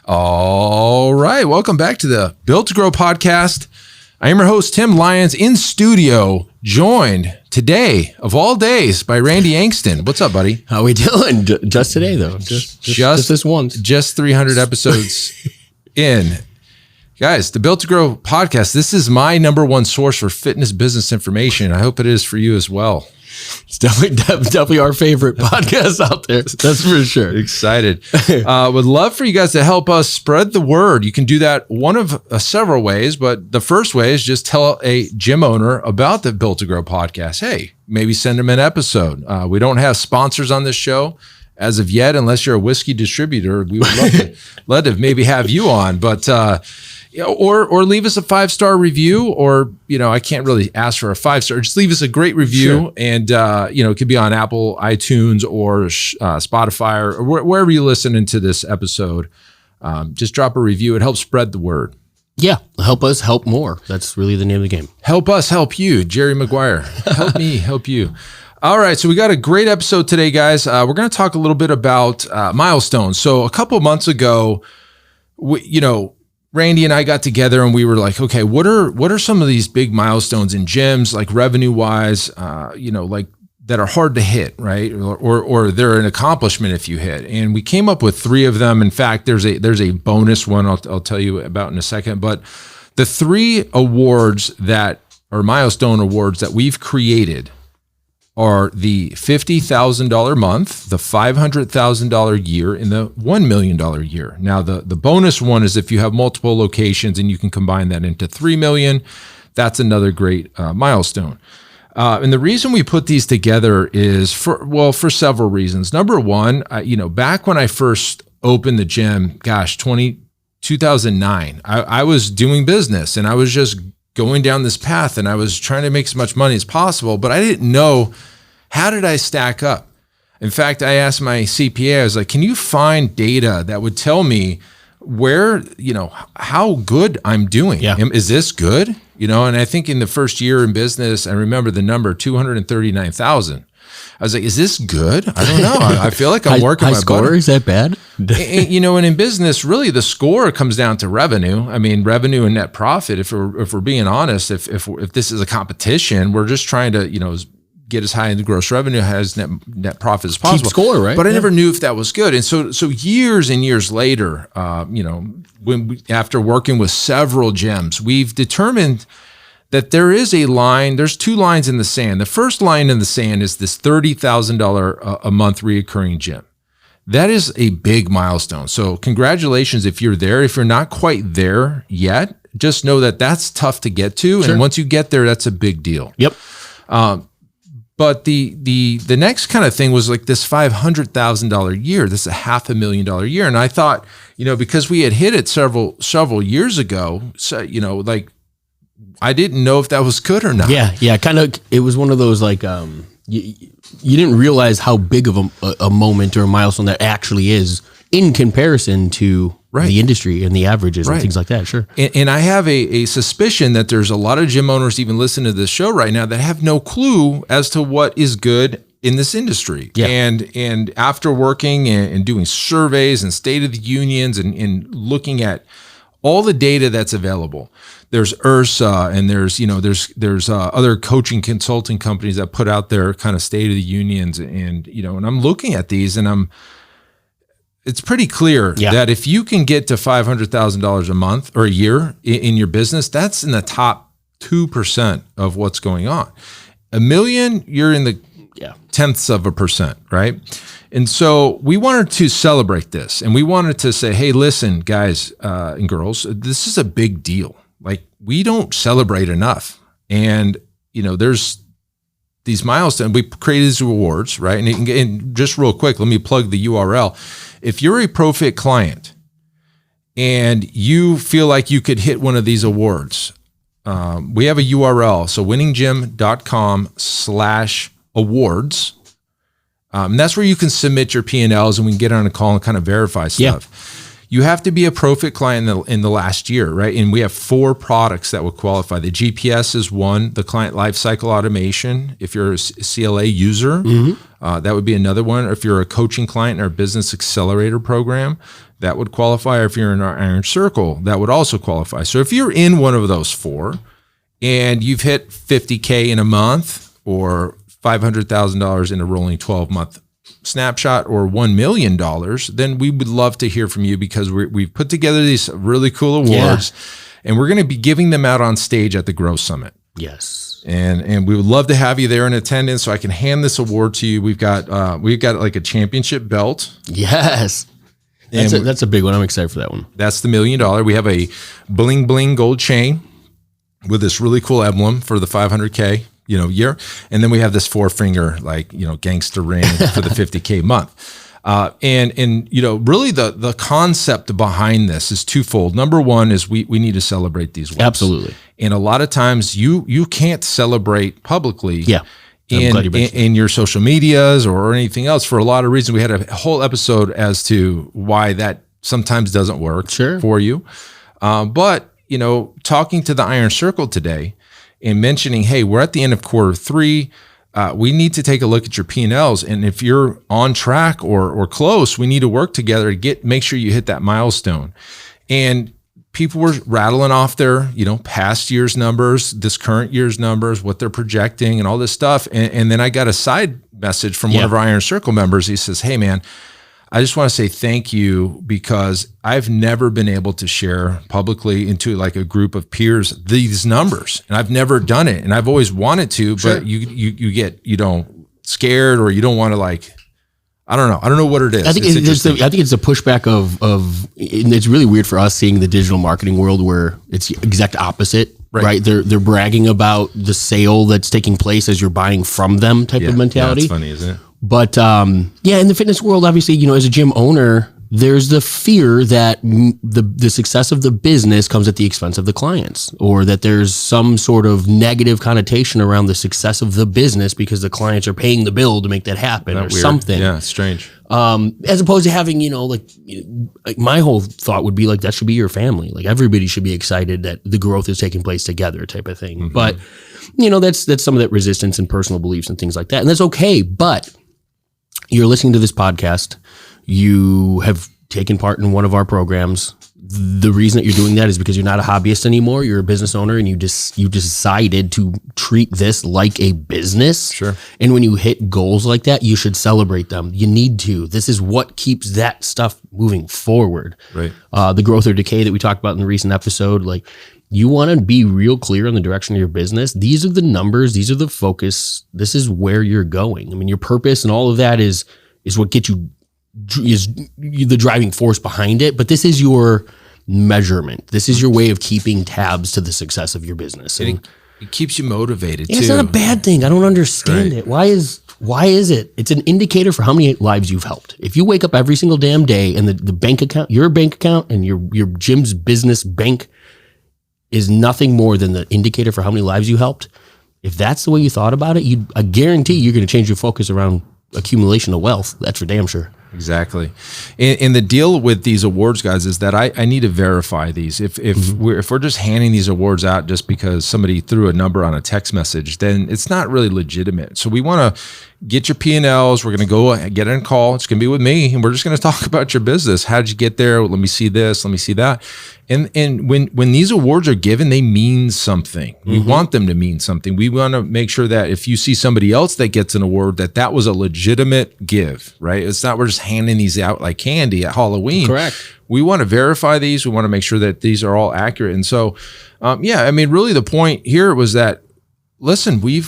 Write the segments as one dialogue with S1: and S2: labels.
S1: All right. Welcome back to the Built to Grow podcast. I am your host, Tim Lyons, in studio, joined today, of all days, by Randy Angston. What's up, buddy?
S2: How we doing? Just today, though. Just this once.
S1: Just 300 episodes in. Guys, the Built to Grow podcast, this is my number one source for fitness business information. I hope it is for you as well.
S2: It's definitely our favorite podcast out there. That's for sure.
S1: Excited. Would love for you guys to help us spread the word. You can do that one of several ways, but the first way is just tell a gym owner about the Built to Grow podcast. Hey, maybe send them an episode. We don't have sponsors on this show as of yet, unless you're a whiskey distributor. We would love to maybe have you on, but or leave us a 5-star review, or, I can't really ask for a 5-star. Just leave us a great review. Sure. And, it could be on Apple, iTunes, or Spotify, or wherever you listen to this episode. Just drop a review. It helps spread the word.
S2: Yeah. Help us help more. That's really the name of the game.
S1: Help us help you. Jerry Maguire. Help me help you. All right. So we got a great episode today, guys. We're going to talk a little bit about milestones. So a couple of months ago, Randy and I got together and we were like, okay, what are some of these big milestones in gyms, like revenue wise, like that are hard to hit, right? Or they're an accomplishment if you hit. And we came up with 3 of them. In fact, there's a bonus one I'll tell you about in a second. But the 3 awards that are milestone awards that we've created are the $50,000 month, the $500,000 year, and the $1 million year. Now, the bonus one is if you have multiple locations and you can combine that into $3 million, that's another great milestone. And the reason we put these together is for several reasons. Number one, back when I first opened the gym, 2009, I was doing business and I was just going down this path and I was trying to make as much money as possible, but I didn't know, how did I stack up? In fact, I asked my CPA, I was like, can you find data that would tell me where, how good I'm doing?
S2: Yeah.
S1: Is this good? And I think in the first year in business, I remember the number 239,000. I was like, is this good? I don't know. I feel like I'm working my
S2: score.
S1: butt.
S2: Is that bad?
S1: And in business, really the score comes down to revenue. I mean, revenue and net profit. If we're being honest, if this is a competition, we're just trying to, get as high in the gross revenue as net profit as possible.
S2: Keep score, right?
S1: But I never knew if that was good. And so years and years later, after working with several gyms, we've determined that there's 2 lines in the sand. The first line in the sand is this $30,000 a month reoccurring gym. That is a big milestone. So congratulations if you're there. If you're not quite there yet, just know that that's tough to get to. Sure. And once you get there, that's a big deal.
S2: Yep.
S1: But the next kind of thing was like this $500,000 year. This is a $500,000 year. And I thought, because we had hit it several years ago, so, I didn't know if that was good or not.
S2: Yeah. Kind of, it was one of those like, you didn't realize how big of a moment or a milestone that actually is in comparison to the industry and the averages and things like that. Sure.
S1: And I have a suspicion that there's a lot of gym owners even listening to this show right now that have no clue as to what is good in this industry.
S2: Yeah.
S1: And after working and doing surveys and state of the unions and looking at all the data that's available, there's IRSA and there's other coaching consulting companies that put out their kind of state of the unions, and I'm looking at these and it's pretty clear that if you can get to $500,000 a month or a year in your business, that's in the top 2% of what's going on. $1 million, you're in the tenths of a percent, right? And so we wanted to celebrate this, and we wanted to say, hey, listen, guys and girls, this is a big deal. Like, we don't celebrate enough. And, there's these milestones. We created these awards, right? And just real quick, let me plug the URL. If you're a ProFit client and you feel like you could hit one of these awards, we have a URL. So winninggym.com/awards. And that's where you can submit your P&Ls and we can get on a call and kind of verify stuff. Yeah. You have to be a ProFit client in the last year, right? And we have 4 products that would qualify. The GPS is one, the client lifecycle automation. If you're a CLA user, that would be another one. Or if you're a coaching client in our business accelerator program, that would qualify. Or if you're in our Iron Circle, that would also qualify. So if you're in one of those four and you've hit 50K in a month or $500,000 in a rolling 12-month snapshot or $1 million, then we would love to hear from you, because we've put together these really cool awards, and we're going to be giving them out on stage at the Growth Summit.
S2: Yes.
S1: And we would love to have you there in attendance, so I can hand this award to you. We've got like a championship belt.
S2: Yes. That's a big one. I'm excited for that one.
S1: That's the $1 million. We have a bling bling gold chain with this really cool emblem for the 500K, year. And then we have this 4-finger, gangster ring for the 50K month. And really the concept behind this is twofold. Number one is we need to celebrate these wins.
S2: Absolutely.
S1: And a lot of times you can't celebrate publicly.
S2: Yeah.
S1: In your social medias or anything else, for a lot of reasons. We had a whole episode as to why that sometimes doesn't work for you. But talking to the Iron Circle today and mentioning, hey, we're at the end of quarter 3. We need to take a look at your P&Ls. And if you're on track or close, we need to work together to make sure you hit that milestone. And people were rattling off their, past year's numbers, this current year's numbers, what they're projecting and all this stuff. And then I got a side message from one of our Iron Circle members. He says, hey man, I just want to say thank you, because I've never been able to share publicly into like a group of peers these numbers, and I've never done it. And I've always wanted to, but you get, scared, or you don't want to I don't know. I don't know what it is.
S2: I think it's a pushback of, and it's really weird for us seeing the digital marketing world where it's the exact opposite, right? They're bragging about the sale that's taking place as you're buying from them type of mentality.
S1: Yeah, that's funny, isn't it?
S2: But in the fitness world, obviously, as a gym owner, there's the fear that the success of the business comes at the expense of the clients, or that there's some sort of negative connotation around the success of the business because the clients are paying the bill to make that happen, or something.
S1: Yeah, it's strange.
S2: As opposed to having, my whole thought would be that should be your family. Like everybody should be excited that the growth is taking place together type of thing. Mm-hmm. But, that's some of that resistance and personal beliefs and things like that. And that's okay. But you're listening to this podcast. You have taken part in one of our programs. The reason that you're doing that is because you're not a hobbyist anymore. You're a business owner, and you decided to treat this like a business.
S1: Sure.
S2: And when you hit goals like that, you should celebrate them. You need to. This is what keeps that stuff moving forward.
S1: Right.
S2: The growth or decay that we talked about in the recent episode, you want to be real clear on the direction of your business. These are the numbers. These are the focus. This is where you're going. I mean, your purpose and all of that is what gets you, is the driving force behind it. But this is your measurement. This is your way of keeping tabs to the success of your business. And
S1: it keeps you motivated too.
S2: It's not a bad thing. I don't understand it. Why is it? It's an indicator for how many lives you've helped. If you wake up every single damn day and the bank account, your bank account and your gym's business bank is nothing more than the indicator for how many lives you helped. If that's the way you thought about it, I guarantee you're going to change your focus around accumulation of wealth. That's for damn sure.
S1: Exactly. And the deal with these awards, guys, is that I need to verify these. If we're just handing these awards out just because somebody threw a number on a text message, then it's not really legitimate. So we want to get your P&Ls. We're going to go get in a call. It's going to be with me, and we're just going to talk about your business. How did you get there? Let me see this. Let me see that. And when these awards are given, they mean something. We want them to mean something. We want to make sure that if you see somebody else that gets an award, that was a legitimate give, right? It's not we're just handing these out like candy at Halloween.
S2: Correct.
S1: We want to verify these. We want to make sure that these are all accurate. And so, really the point here was that, listen, we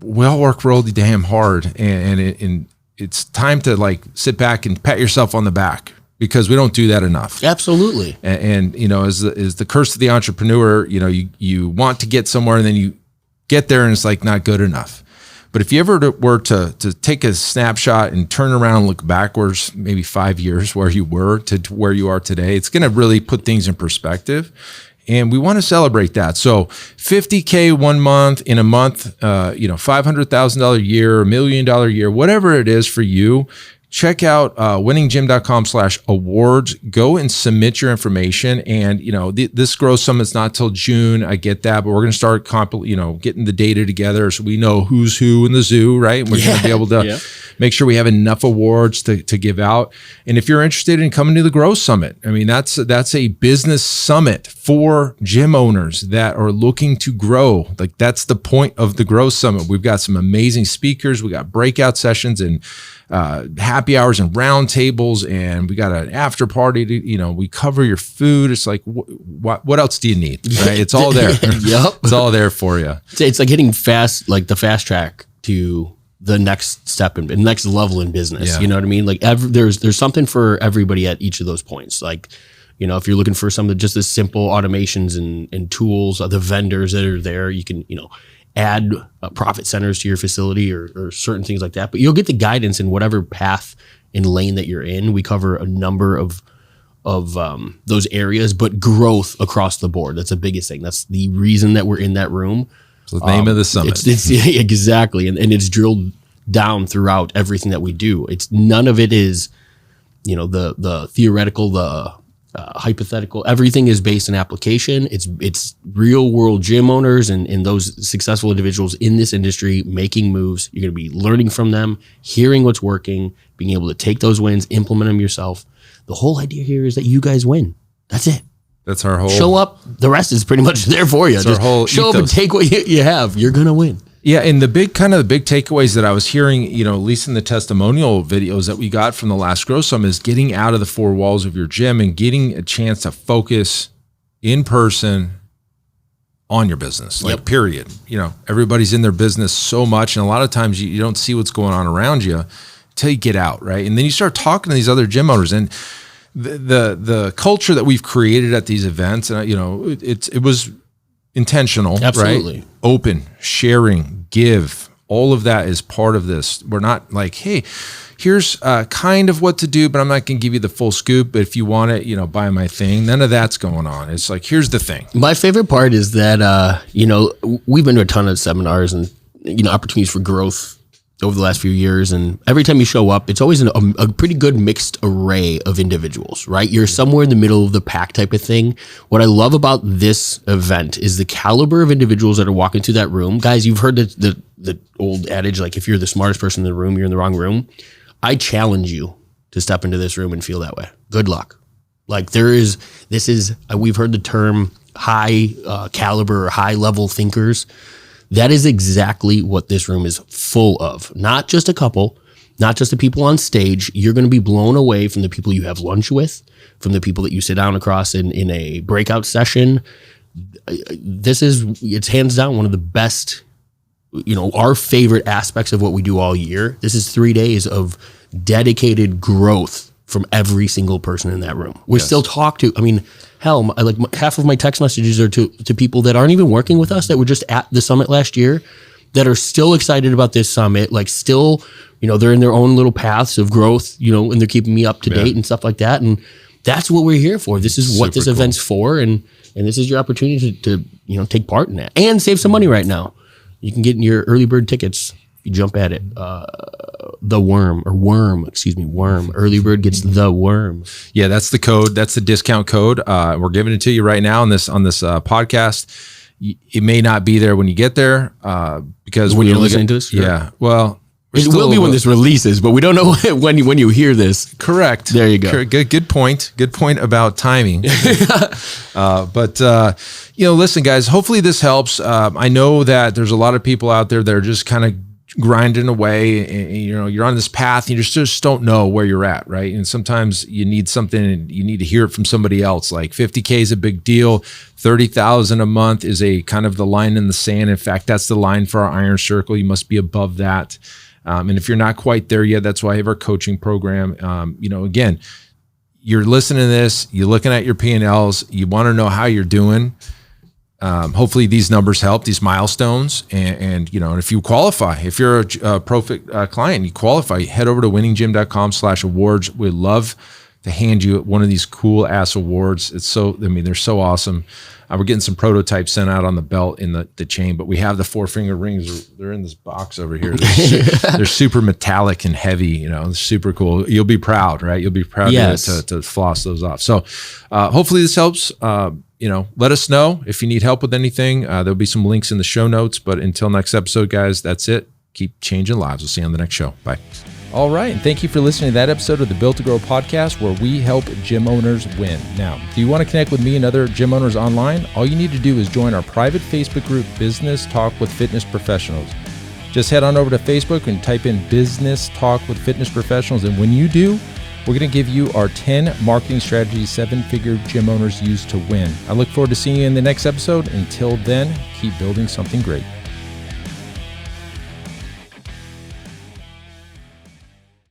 S1: all work really damn hard, and it's time to sit back and pat yourself on the back, because we don't do that enough. Absolutely. And as the curse of the entrepreneur, you want to get somewhere and then you get there and it's not good enough. But if you ever were to take a snapshot and turn around and look backwards, maybe 5 years where you were to where you are today, it's going to really put things in perspective. And we want to celebrate that. So $50K 1 month, in a month, $500,000 a year, $1 million a year, whatever it is for you, check out winninggym.com/awards. Go and submit your information. And, this Growth Summit's not till June. I get that, but we're going to start, getting the data together so we know who's who in the zoo, right? And we're going to be able to make sure we have enough awards to give out. And if you're interested in coming to the Growth Summit, I mean, that's a business summit for gym owners that are looking to grow. Like, that's the point of the Growth Summit. We've got some amazing speakers. We got breakout sessions and happy hours and round tables, and we got an after party to, we cover your food. It's like, what else do you need? Right? It's all there.
S2: Yep.
S1: It's all there for you.
S2: It's like hitting the fast track to the next step and next level in business.
S1: Yeah.
S2: You know what I mean? Like there's something for everybody at each of those points. Like, if you're looking for some of just the simple automations and tools, the vendors that are there, you can, add profit centers to your facility or certain things like that. But you'll get the guidance in whatever path and lane that you're in. We cover a number of those areas, but growth across the board. That's the biggest thing. That's the reason that we're in that room.
S1: It's the name of the summit.
S2: It's exactly. And it's drilled down throughout everything that we do. It's none of it is, the theoretical, the hypothetical. Everything is based in application. It's real world gym owners and those successful individuals in this industry making moves. You're going to be learning from them, hearing what's working, being able to take those wins, implement them yourself. The whole idea here is that you guys win. That's it.
S1: That's our whole
S2: show up. The rest is pretty much there for you. Just
S1: our whole
S2: show
S1: ethos.
S2: up and take what you have. You're going to win.
S1: Yeah, and the big takeaways that I was hearing, at least in the testimonial videos that we got from the last Grow Summit, is getting out of the four walls of your gym and getting a chance to focus in person on your business. Like, period. Everybody's in their business so much, and a lot of times you don't see what's going on around you until you get out, right? And then you start talking to these other gym owners, and the culture that we've created at these events, and it was intentional,
S2: absolutely,
S1: right? Open, sharing, give, all of that is part of this. We're not like, hey, here's kind of what to do, but I'm not going to give you the full scoop. But if you want it, buy my thing. None of that's going on. It's like, here's the thing.
S2: My favorite part is that, we've been to a ton of seminars and, opportunities for growth over the last few years. And every time you show up, it's always a pretty good mixed array of individuals, right? You're somewhere in the middle of the pack type of thing. What I love about this event is the caliber of individuals that are walking through that room. Guys, you've heard the old adage, like, if you're the smartest person in the room, you're in the wrong room. I challenge you to step into this room and feel that way. Good luck. Like, we've heard the term high caliber or high level thinkers. That is exactly what this room is full of. Not just a couple, not just the people on stage. You're going to be blown away from the people you have lunch with, from the people that you sit down across in a breakout session. It's hands down one of the best, our favorite aspects of what we do all year. This is 3 days of dedicated growth from every single person in that room. We still talk to, hell, like half of my text messages are to people that aren't even working with us, that were just at the summit last year, that are still excited about this summit. Like, still, they're in their own little paths of growth, and they're keeping me up to date and stuff like that. And that's what we're here for. This is what this event's for. And this is your opportunity to take part in that and save some money right now. You can get your early bird tickets. You jump at it. Worm. Early bird gets the worm.
S1: Yeah, that's the code. That's the discount code. We're giving it to you right now on this podcast. It may not be there when you get there because
S2: when you're listening to this. Sure.
S1: Yeah. Well,
S2: it will be when this releases, but we don't know when you hear this.
S1: Correct.
S2: There you go.
S1: Good point. Good point about timing. Listen, guys, hopefully this helps. I know that there's a lot of people out there that are just kind of grinding away, and you're on this path and you just don't know where you're at, right? And sometimes you need something and you need to hear it from somebody else. Like, 50K is a big deal. 30,000 a month is a kind of the line in the sand. In fact, that's the line for our iron circle. You must be above that. And if you're not quite there yet, that's why I have our coaching program. Again, you're listening to this, you're looking at your P&Ls, you want to know how you're doing. Hopefully these numbers help, these milestones, and if you qualify, if you're a ProFit client, you qualify, head over to winninggym.com/awards. We'd love to hand you one of these cool ass awards. They're so awesome. We're getting some prototypes sent out on the belt in the chain, but we have the 4-finger rings. They're in this box over here. They're super metallic and heavy, super cool. You'll be proud, right? You'll be proud to floss those off. So hopefully this helps. Let us know if you need help with anything. There'll be some links in the show notes, but until next episode, guys, that's it. Keep changing lives. We'll see you on the next show. Bye.
S3: All right, and thank you for listening to that episode of the Built to Grow podcast, where we help gym owners win. Now, do you want to connect with me and other gym owners online? All you need to do is join our private Facebook group, Business Talk with Fitness Professionals. Just head on over to Facebook and type in Business Talk with Fitness Professionals, and when you do, we're going to give you our 10 marketing strategies 7-figure gym owners use to win. I look forward to seeing you in the next episode. Until then, keep building something great.